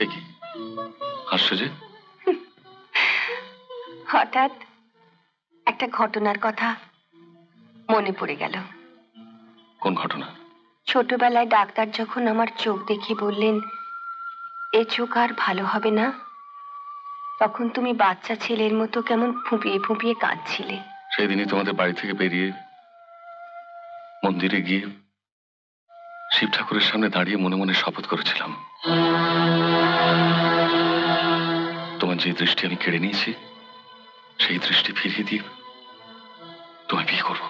এ কি হাসছো যে? হঠাৎ একটা ঘটনার কথা মনে পড়ে গেল। কোন ঘটনা? ছোটবেলায় ডাক্তার যখন আমার চোখ দেখে বললেন এ চোখ আর ভালো হবে না, তখন তুমি বাচ্চা ছেলের মতো কেমন ফুঁপিয়ে ফুঁপিয়ে কাঁদছিলে। সেদিনই তোমাদের বাড়ি থেকে বেরিয়ে মন্দিরে গিয়ে শিব ঠাকুরের সামনে দাঁড়িয়ে মনে মনে শপথ করেছিলাম, তোমার যে দৃষ্টি আমি কেড়ে নিয়েছি সেই দৃষ্টি ফিরিয়ে দিয়ে তোমায় বিয়ে করবো।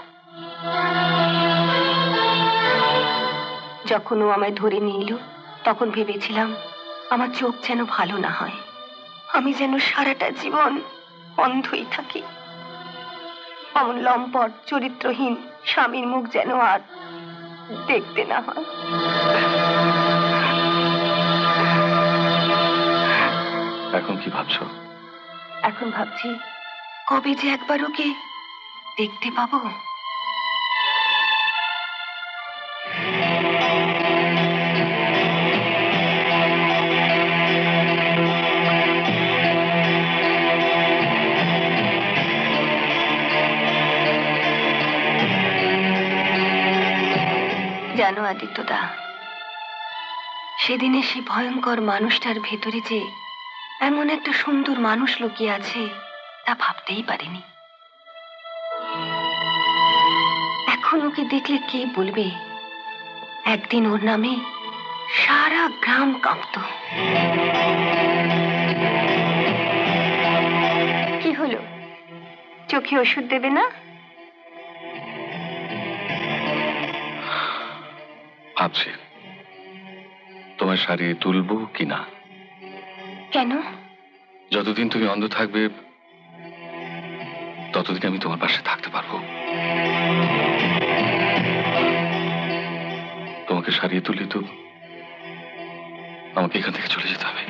যখন ও আমায় ধরে নিয়ে এলো তখন ভেবেছিলাম আমার চোখ যেন ভালো না হয়, আমি যেন সারাটা জীবন অন্ধই থাকি। অমন লম্পট চরিত্রহীন স্বামীর মুখ যেন আর দেখতে না হয়। এখন কি ভাবছো? এখন ভাবছি কবে যে একবার ওকে দেখতে পাবো। জানো আদিত্যদা, সেদিনে সে ভয়ঙ্কর মানুষটার ভেতরে যে এমন একটা সুন্দর মানুষ লুকিয়ে আছে তা ভাবতেই পারিনি। এখন ওকে দেখলে কে বলবে একদিন ওর নামে সারা গ্রাম কাঁপত। কি হলো, চোখে ওষুধ দেবে না? ভাবছি তোমায় সারিয়ে তুলবো কিনা। কেন? যতদিন তুমি অন্ধ থাকবে ততদিন আমি তোমার পাশে থাকতে পারবো। তোমাকে সারিয়ে তুললে তো আমাকে এখান থেকে চলে যেতে হবে।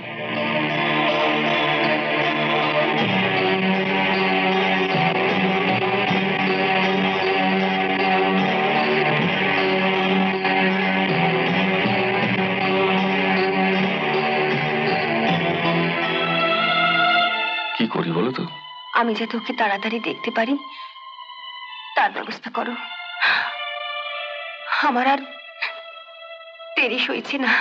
কি করি বলো তো? আমি যাতে ওকে তাড়াতাড়ি দেখতে পারি তার ব্যবস্থা করো। আমার আর দেরি সইছে না।